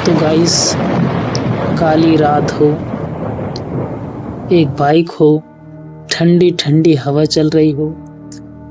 तो गाइस, काली रात हो, एक बाइक हो, ठंडी ठंडी हवा चल रही हो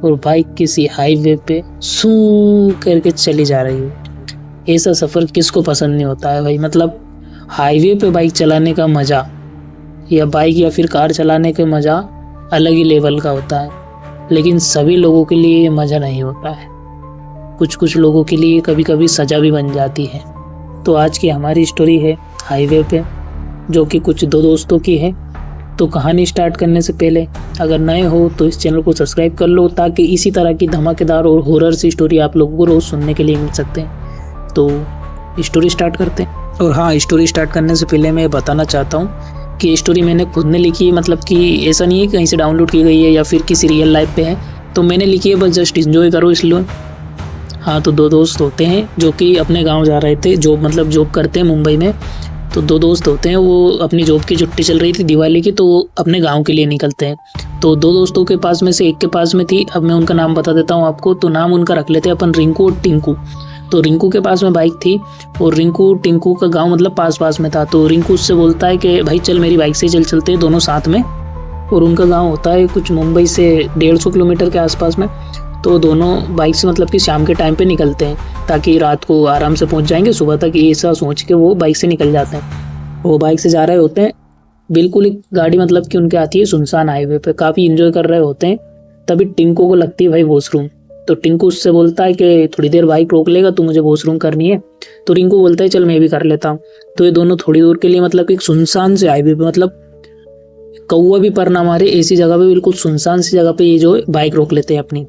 और बाइक किसी हाईवे पे सू करके चली जा रही हो। ऐसा सफ़र किसको पसंद नहीं होता है भाई। मतलब हाईवे पे बाइक चलाने का मज़ा या बाइक या फिर कार चलाने का मज़ा अलग ही लेवल का होता है, लेकिन सभी लोगों के लिए ये मज़ा नहीं होता है। कुछ कुछ लोगों के लिए कभी कभी सज़ा भी बन जाती है। तो आज की हमारी स्टोरी है हाईवे पे, जो कि कुछ दो दोस्तों की है। तो कहानी स्टार्ट करने से पहले अगर नए हो तो इस चैनल को सब्सक्राइब कर लो, ताकि इसी तरह की धमाकेदार और हॉरर सी स्टोरी आप लोगों को रोज़ सुनने के लिए मिल सकते हैं। तो स्टोरी स्टार्ट करते हैं। और हाँ, स्टोरी स्टार्ट करने से पहले मैं बताना चाहता हूँ कि स्टोरी मैंने खुद ने लिखी है। मतलब कि ऐसा नहीं है कहीं से डाउनलोड की गई है या फिर किसी रियल लाइफ पे है, तो मैंने लिखी है, बस जस्ट इंजॉय करो इसलिए। हाँ, तो दो दोस्त होते हैं जो कि अपने गांव जा रहे थे, जॉब करते हैं मुंबई में। तो दो दोस्त होते हैं, वो अपनी जॉब की छुट्टी चल रही थी दिवाली की, तो वो अपने गांव के लिए निकलते हैं। तो दो दोस्तों के पास में से एक के पास में थी, अब मैं उनका नाम बता देता हूँ आपको। तो नाम उनका रख लेते हैं अपन, रिंकू और टिंकू। तो रिंकू के पास में बाइक थी और रिंकू टिंकू का गाँव मतलब पास में था। तो रिंकू उससे बोलता है कि भाई चल मेरी बाइक से चलते हैं दोनों साथ में। और उनका गाँव होता है कुछ मुंबई से 150 किलोमीटर के आसपास में। तो दोनों बाइक से मतलब कि शाम के टाइम पे निकलते हैं, ताकि रात को आराम से पहुंच जाएंगे सुबह तक, ऐसा सोच के वो बाइक से निकल जाते हैं। वो बाइक से जा रहे होते हैं, बिल्कुल एक गाड़ी मतलब कि उनके आती है सुनसान हाईवे पे, काफ़ी इंजॉय कर रहे होते हैं। तभी टिंकू को लगती है भाई वॉशरूम। तो टिंकू उससे बोलता है कि थोड़ी देर बाइक रोक लेगा, तो मुझे वॉशरूम करनी है। तो रिंकू बोलता है चल मैं भी कर लेता हूँ। तो ये दोनों थोड़ी दूर के लिए मतलब कि एक सुनसान से हाईवे पे, मतलब कौवा भी पर ना मारे ऐसी जगह पे, बिल्कुल सुनसान सी जगह पे ये जो बाइक रोक लेते हैं अपनी।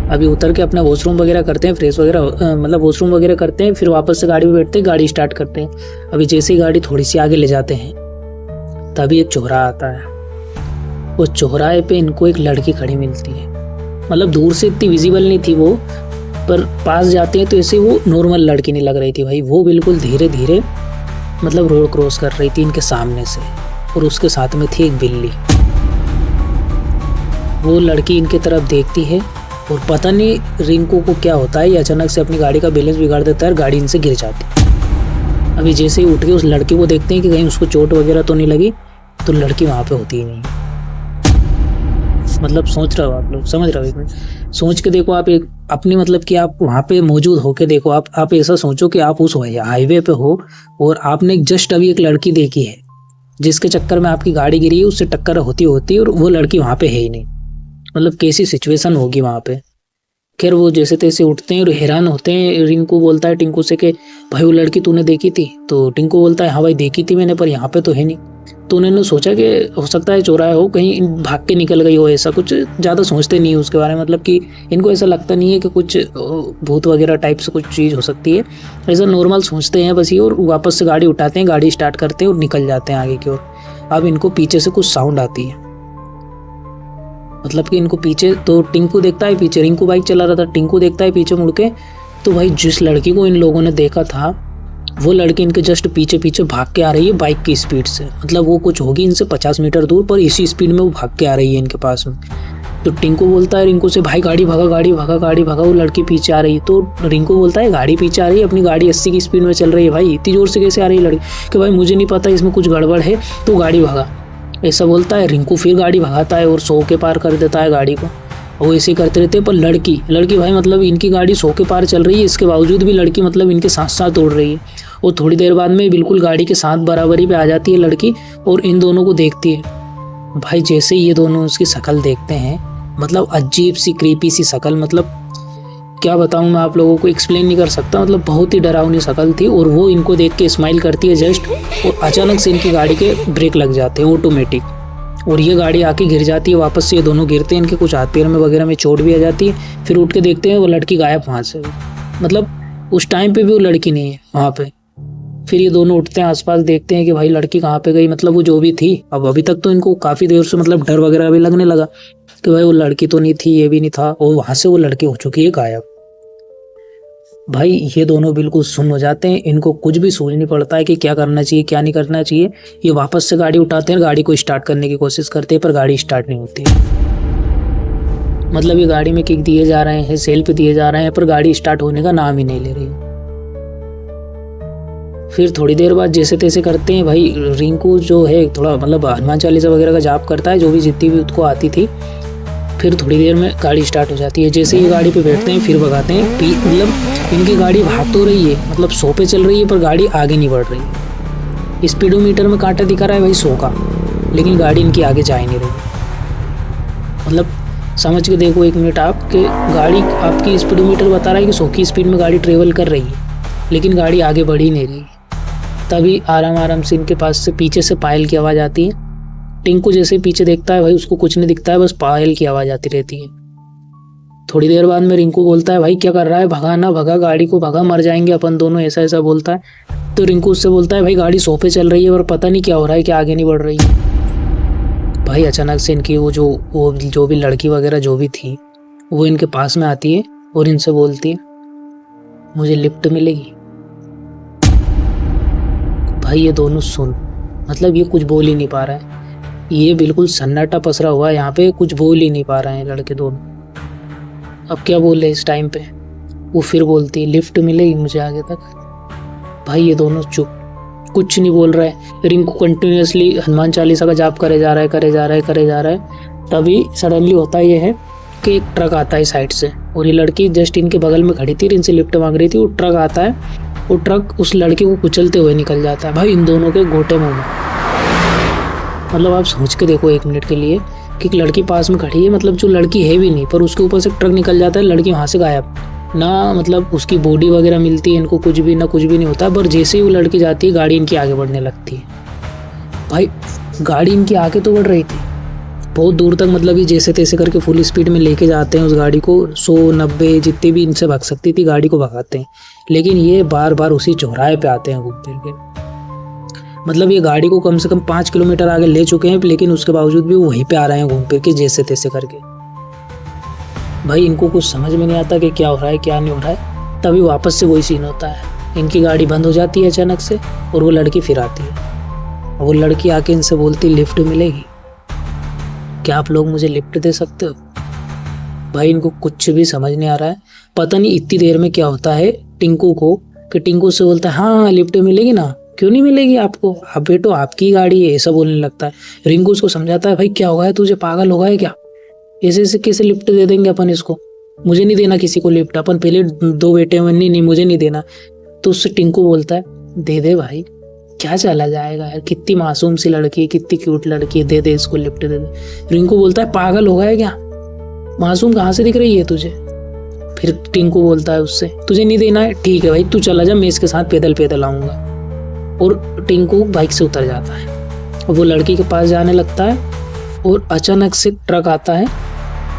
अभी उतर के अपना वॉशरूम वगैरह करते हैं, फ्रेश वगैरह मतलब वॉशरूम वगैरह करते हैं, फिर वापस से गाड़ी में बैठते हैं, गाड़ी स्टार्ट करते हैं। अभी जैसे ही गाड़ी थोड़ी सी आगे ले जाते हैं, तभी एक चौराहा आता है। उस चौराहे पे इनको एक लड़की खड़ी मिलती है। मतलब दूर से इतनी विजिबल नहीं थी वो, पर पास जाते हैं तो ऐसे वो नॉर्मल लड़की नहीं लग रही थी भाई। वो बिल्कुल धीरे धीरे मतलब रोड क्रॉस कर रही थी इनके सामने से, और उसके साथ में थी एक बिल्ली। वो लड़की इनके तरफ देखती है और पता नहीं रिंकू को क्या होता है, ये अचानक से अपनी गाड़ी का बैलेंस बिगाड़ देता है और गाड़ी इनसे गिर जाती है। अभी जैसे ही उठ के उस लड़की को देखते हैं कि कहीं उसको चोट वगैरह तो नहीं लगी, तो लड़की वहाँ पे होती ही नहीं। मतलब सोच रहे हो आप लोग, समझ रहे हो, सोच के देखो आप, एक अपनी मतलब कि आप वहाँ पे मौजूद होके देखो। आप ऐसा सोचो कि आप उस हाईवे पे हो और आपने जस्ट अभी एक लड़की देखी है जिसके चक्कर में आपकी गाड़ी गिरी है, उससे टक्कर होती और वो लड़की वहाँ पे है ही नहीं। मतलब कैसी सिचुएशन होगी वहाँ पे। खैर वो जैसे तैसे उठते हैं और हैरान होते हैं। रिंकू बोलता है टिंकू से कि भाई वो लड़की तूने देखी थी? तो टिंकू बोलता है हाँ भाई देखी थी मैंने, पर यहाँ पे तो है नहीं। तो उन्होंने सोचा कि हो सकता है चौराहे हो, कहीं भाग के निकल गई हो, ऐसा कुछ ज़्यादा सोचते नहीं उसके बारे में। मतलब कि इनको ऐसा लगता नहीं है कि कुछ भूत वगैरह टाइप से कुछ चीज़ हो सकती है, ऐसा नॉर्मल सोचते हैं बस ये। और वापस से गाड़ी उठाते हैं, गाड़ी स्टार्ट करते हैं और निकल जाते हैं आगे की ओर। अब इनको पीछे से कुछ साउंड आती है, मतलब कि इनको पीछे, तो टिंकू देखता है पीछे, रिंकू बाइक चला रहा था, टिंकू देखता है पीछे मुड़ के, तो भाई जिस लड़की को इन लोगों ने देखा था वो लड़की इनके जस्ट पीछे भाग के आ रही है बाइक की स्पीड से। मतलब वो कुछ होगी इनसे 50 मीटर दूर, पर इसी स्पीड में वो भाग के आ रही है इनके पास में। तो टिंकू बोलता है रिंकू से भाई गाड़ी भगा, वो लड़की पीछे आ रही है। तो रिंकू बोलता है गाड़ी पीछे आ रही है, अपनी गाड़ी 80 की स्पीड में चल रही है भाई, इतनी जोर से कैसे आ रही है लड़की? कि भाई मुझे नहीं पता, इसमें कुछ गड़बड़ है, तो गाड़ी भगा, ऐसा बोलता है। रिंकू फिर गाड़ी भगाता है और 100 के पार कर देता है गाड़ी को। वो ऐसे करते रहते हैं, पर लड़की भाई मतलब इनकी गाड़ी 100 के पार चल रही है, इसके बावजूद भी लड़की मतलब इनके साथ साथ दौड़ रही है। और थोड़ी देर बाद में बिल्कुल गाड़ी के साथ बराबरी पे आ जाती है लड़की और इन दोनों को देखती है। भाई जैसे ये दोनों उसकी शक्ल देखते हैं, मतलब अजीब सी क्रीपी सी शक्ल, मतलब क्या बताऊं मैं आप लोगों को, एक्सप्लेन नहीं कर सकता। मतलब बहुत ही डरावनी शक्ल थी। और वो इनको देख के स्माइल करती है जस्ट, और अचानक से इनकी गाड़ी के ब्रेक लग जाते हैं ऑटोमेटिक, और ये गाड़ी आके गिर जाती है। वापस से ये दोनों गिरते हैं, इनके कुछ हाथ पैर में वगैरह में चोट भी आ जाती है। फिर उठ के देखते हैं वो लड़की गायब वहाँ से, मतलब उस टाइम पे भी वो लड़की नहीं है वहाँ पे। फिर ये दोनों उठते हैं, आसपास देखते हैं कि भाई लड़की कहाँ पे गई, मतलब वो जो भी थी। अब अभी तक तो इनको काफ़ी देर से मतलब डर वगैरह भी लगने लगा कि भाई वो लड़की तो नहीं थी, ये भी नहीं था, और वहाँ से वो लड़की हो चुकी है गायब। भाई ये दोनों बिल्कुल सुन्न हो जाते हैं, इनको कुछ भी सूझ नहीं पड़ता है कि क्या करना चाहिए क्या नहीं करना चाहिए। ये वापस से गाड़ी उठाते हैं, गाड़ी को स्टार्ट करने की कोशिश करते हैं, पर गाड़ी स्टार्ट नहीं होती। मतलब ये गाड़ी में किक दिए जा रहे हैं, सेल पे दिए जा रहे हैं, पर गाड़ी स्टार्ट होने का नाम ही नहीं ले रही। फिर थोड़ी देर बाद जैसे तैसे करते हैं भाई, रिंकू जो है थोड़ा मतलब हनुमान चालीसा वगैरह का जाप करता है, जो भी जितनी भी उसको आती थी। फिर थोड़ी देर में गाड़ी स्टार्ट हो जाती है। जैसे ही गाड़ी पे बैठते हैं फिर भगाते हैं। मतलब इनकी गाड़ी भाग तो रही है, मतलब 100 पे चल रही है, पर गाड़ी आगे नहीं बढ़ रही। स्पीडोमीटर में कांटा दिखा रहा है भाई 100 का, लेकिन गाड़ी इनकी आगे जा ही नहीं रही। मतलब समझ के देखो 1 मिनट आप कि गाड़ी आपकी स्पीडोमीटर बता रहा है कि 100 की स्पीड में गाड़ी ट्रेवल कर रही है, लेकिन गाड़ी आगे बढ़ ही नहीं रही। तभी आराम आराम से इनके पास से पीछे से पायल की आवाज़ आती है। टिंकू जैसे पीछे देखता है भाई, उसको कुछ नहीं दिखता है, बस पायल की आवाज़ आती रहती है। थोड़ी देर बाद में रिंकू बोलता है भाई क्या कर रहा है, भगा ना भगा गाड़ी को, भगा मर जाएंगे अपन दोनों, ऐसा ऐसा बोलता है। तो रिंकू उससे बोलता है भाई गाड़ी 100 पे चल रही है और पता नहीं क्या हो रहा है कि आगे नहीं बढ़ रही है। भाई अचानक से इनकी वो जो भी लड़की वगैरह जो भी थी वो इनके पास में आती है और इनसे बोलती है मुझे लिफ्ट मिलेगी। भाई ये दोनों सुन, मतलब ये कुछ बोल ही नहीं पा रहा है, ये बिल्कुल सन्नाटा पसरा हुआ है यहाँ पे, कुछ बोल ही नहीं पा रहे हैं लड़के दोनों। अब क्या बोल रहे इस टाइम पे। वो फिर बोलती है लिफ्ट मिलेगी मुझे आगे तक। भाई ये दोनों चुप, कुछ नहीं बोल रहा है। रिंकू कंटिन्यूसली हनुमान चालीसा का जाप करे जा रहा है। तभी सडनली होता ये है कि एक ट्रक आता है साइड से, और ये लड़की जस्ट इनके बगल में खड़ी थी, इनसे लिफ्ट मांग रही थी। वो ट्रक आता है, वो ट्रक उस लड़के को कुचलते हुए निकल जाता है भाई इन दोनों के गोटे मुंह में। मतलब आप सोच के देखो 1 मिनट के लिए कि एक लड़की पास में खड़ी है, मतलब जो लड़की है भी नहीं, पर उसके ऊपर से ट्रक निकल जाता है, लड़की वहाँ से गायब ना। मतलब उसकी बॉडी वगैरह मिलती है इनको, कुछ भी नहीं होता। पर जैसे ही वो लड़की जाती है गाड़ी इनकी आगे बढ़ने लगती है। भाई गाड़ी इनकी आगे तो बढ़ रही थी बहुत दूर तक, मतलब ये जैसे तैसे करके फुल स्पीड में लेके जाते हैं उस गाड़ी को, 100-90 जितनी भी इनसे भाग सकती थी गाड़ी को भगाते हैं, लेकिन ये बार बार उसी चौराहे पे आते हैं घूम फिर के। मतलब ये गाड़ी को कम से कम 5 किलोमीटर आगे ले चुके हैं, लेकिन उसके बावजूद भी वहीं पे आ रहे हैं घूम फिर के जैसे तैसे करके। भाई इनको कुछ समझ में नहीं आता कि क्या हो रहा है क्या नहीं हो रहा है। तभी वापस से वही सीन होता है, इनकी गाड़ी बंद हो जाती है अचानक से, और वो लड़की फिर आती है। वो लड़की आके इनसे बोलती लिफ्ट मिलेगी, क्या आप लोग मुझे लिफ्ट दे सकते हो। भाई इनको कुछ भी समझ नहीं आ रहा है। पता नहीं इतनी देर में क्या होता है टिंकू को, कि टिंकू से बोलता है हाँ लिफ्ट मिलेगी ना, क्यों नहीं मिलेगी आपको, अब बेटो आपकी गाड़ी है, ऐसा बोलने लगता है। रिंकू उसको समझाता है भाई क्या होगा है तुझे, पागल होगा है क्या, ऐसे कैसे लिफ्ट दे देंगे अपन इसको, मुझे नहीं देना किसी को लिफ्ट, अपन पहले 2 बेटे हैं, नहीं मुझे नहीं देना। तो उससे टिंकू बोलता है दे दे भाई, क्या चला जाएगा यार, कितनी मासूम सी लड़की है, कितनी क्यूट लड़की है, दे दे इसको लिफ्ट दे दे। रिंकू बोलता है पागल होगा है क्या, मासूम कहाँ से दिख रही है तुझे। फिर टिंकू बोलता है उससे तुझे नहीं देना है, ठीक है भाई तू चला जा, मैं इसके साथ पैदल आऊँगा। और टिंकू बाइक से उतर जाता है और वो लड़की के पास जाने लगता है, और अचानक से ट्रक आता है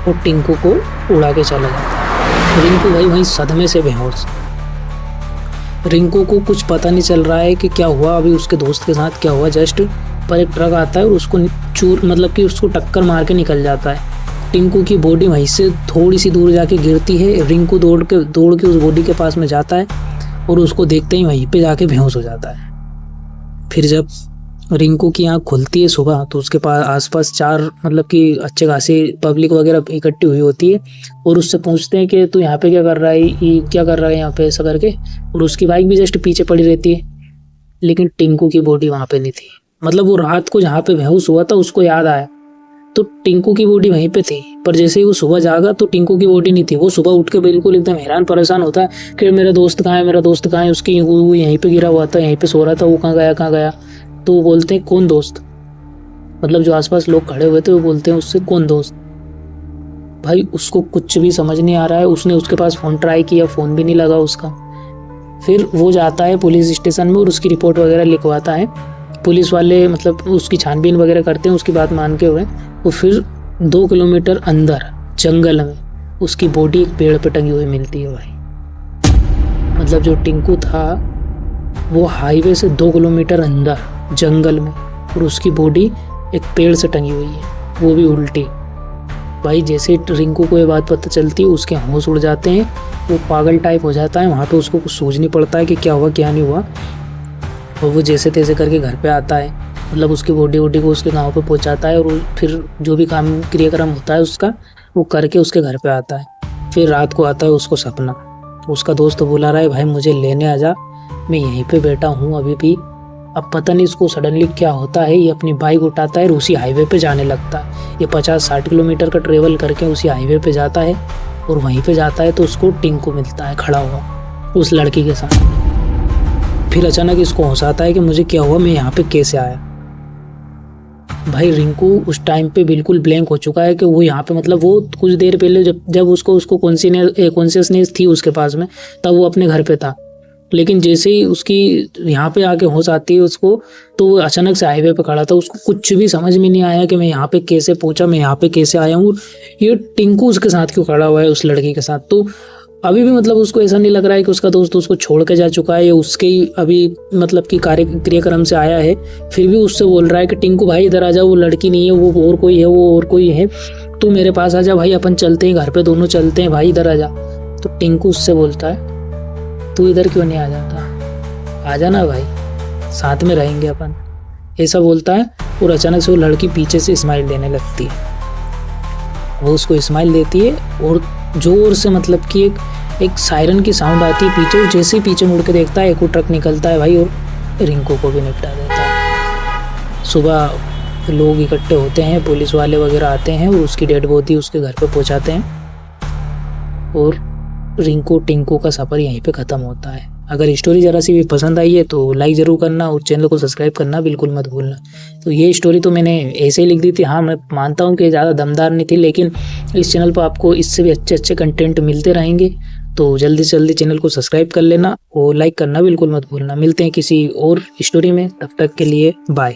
और टिंकू को उड़ा के चला जाता है। रिंकू भाई वहीं सदमे से बेहोश। रिंकू को कुछ पता नहीं चल रहा है कि क्या हुआ, अभी उसके दोस्त के साथ क्या हुआ जस्ट, पर एक ट्रक आता है और उसको मतलब कि उसको टक्कर मार के निकल जाता है। टिंकू की बॉडी वहीं से थोड़ी सी दूर जाके गिरती है। रिंकू दौड़ के उस बॉडी के पास में जाता है और उसको देखते ही वहीं पे जाके बेहोश हो जाता है। फिर जब रिंकू की आँख खुलती है सुबह, तो उसके पास आसपास 4 मतलब कि अच्छे खासी पब्लिक वगैरह इकट्ठी हुई होती है, और उससे पूछते हैं कि तू यहाँ पे क्या कर रहा है, ये क्या कर रहा है यहाँ पे, ऐसा करके। और उसकी बाइक भी जस्ट पीछे पड़ी रहती है, लेकिन टिंकू की बॉडी वहाँ पे नहीं थी। मतलब वो रात को जहाँ पे बेहोश हुआ था उसको याद आया तो टिंकू की बॉडी वहीं पे थी, पर जैसे ही वो सुबह जागा तो टिंकू की बॉडी नहीं थी। वो सुबह उठ के बिल्कुल एकदम हैरान परेशान होता है कि मेरा दोस्त कहाँ है, उसकी वो यहीं पे गिरा हुआ था, यहीं पे सो रहा था, वो कहाँ गया। तो वो बोलते हैं कौन दोस्त, मतलब जो आसपास लोग खड़े हुए थे वो बोलते हैं उससे कौन दोस्त। भाई उसको कुछ भी समझ नहीं आ रहा है। उसने उसके पास फ़ोन ट्राई किया, फ़ोन भी नहीं लगा उसका। फिर वो जाता है पुलिस स्टेशन में और उसकी रिपोर्ट वगैरह लिखवाता है। पुलिस वाले मतलब उसकी छानबीन वगैरह करते हैं, उसकी बात मान के हुए। वो फिर 2 किलोमीटर अंदर जंगल में उसकी बॉडी एक पेड़ पे टंगी हुई मिलती है भाई। मतलब जो टिंकू था वो हाईवे से 2 किलोमीटर अंदर जंगल में, और उसकी बॉडी एक पेड़ से टंगी हुई है, वो भी उल्टी। भाई जैसे रिंकू को ये बात पता चलती है उसके होश उड़ जाते हैं, वो पागल टाइप हो जाता है। वहाँ पे उसको कुछ सूझ नहीं पड़ता है कि क्या हुआ क्या नहीं हुआ, और वो जैसे तैसे करके घर पे आता है। मतलब उसकी बॉडी को उसके गाँव पे पहुँचाता है, और फिर जो भी काम क्रियाक्रम होता है उसका वो करके उसके घर पे आता है। फिर रात को आता है उसको सपना, उसका दोस्त बुला रहा है भाई मुझे लेने आ जा, मैं यहीं पे बैठा हूँ अभी भी। अब पता नहीं इसको सडनली क्या होता है, ये अपनी बाइक उठाता है और उसी हाईवे पे जाने लगता है। ये 50-60 किलोमीटर का ट्रेवल करके उसी हाईवे पे जाता है और वहीं पे जाता है तो उसको टिंकू मिलता है खड़ा हुआ उस लड़की के साथ। फिर अचानक इसको होश आता है कि मुझे क्या हुआ, मैं यहाँ पे कैसे आया। भाई रिंकू उस टाइम पे बिल्कुल ब्लैंक हो चुका है कि वो यहाँ पे, मतलब वो कुछ देर पहले जब उसको कॉन्शियसनेस थी उसके पास में, तब वो अपने घर पे था। लेकिन जैसे ही उसकी यहाँ पे आके होश आती है उसको, तो वो अचानक से हाईवे पे खड़ा था। उसको कुछ भी समझ में नहीं आया कि मैं यहाँ पे कैसे पहुंचा, मैं यहाँ पे कैसे आया हूँ, ये टिंकू उसके साथ क्यों खड़ा हुआ है उस लड़की के साथ। तो अभी भी मतलब उसको ऐसा नहीं लग रहा है कि उसका दोस्त उसको छोड़ के जा चुका है या उसके ही अभी मतलब कि क्रियाक्रम से आया है। फिर भी उससे बोल रहा है कि टिंकू भाई इधर आ जा, वो लड़की नहीं है, वो और कोई है, वो और कोई है, तू मेरे पास आ जा भाई, अपन चलते हैं घर पे, दोनों चलते हैं भाई, इधर आ जा। तो टिंकू उससे बोलता है तू इधर क्यों नहीं आ जाता, आ जाना भाई, साथ में रहेंगे अपन, ऐसा बोलता है। और अचानक से वो लड़की पीछे से स्माइल देने लगती है। वो उसको स्माइल देती है और जोर से मतलब कि एक सायरन की साउंड आती है पीछे। और जैसे ही पीछे मुड़ के देखता है, एक ट्रक निकलता है भाई और रिंकू को भी निपटा देता है। सुबह लोग इकट्ठे होते हैं, पुलिस वाले वगैरह आते हैं और उसकी डेड बॉडी उसके घर पे पहुंचाते हैं और रिंकू टिंकू का सफ़र यहीं पे ख़त्म होता है। अगर स्टोरी ज़रा सी भी पसंद आई है तो लाइक ज़रूर करना और चैनल को सब्सक्राइब करना बिल्कुल मत भूलना। तो ये स्टोरी तो मैंने ऐसे ही लिख दी थी। हाँ, मैं मानता हूँ कि ज़्यादा दमदार नहीं थी, लेकिन इस चैनल पर आपको इससे भी अच्छे कंटेंट मिलते रहेंगे। तो जल्दी से जल्दी चैनल को सब्सक्राइब कर लेना और लाइक करना बिल्कुल मत भूलना। मिलते हैं किसी और स्टोरी में, तब तक के लिए बाय।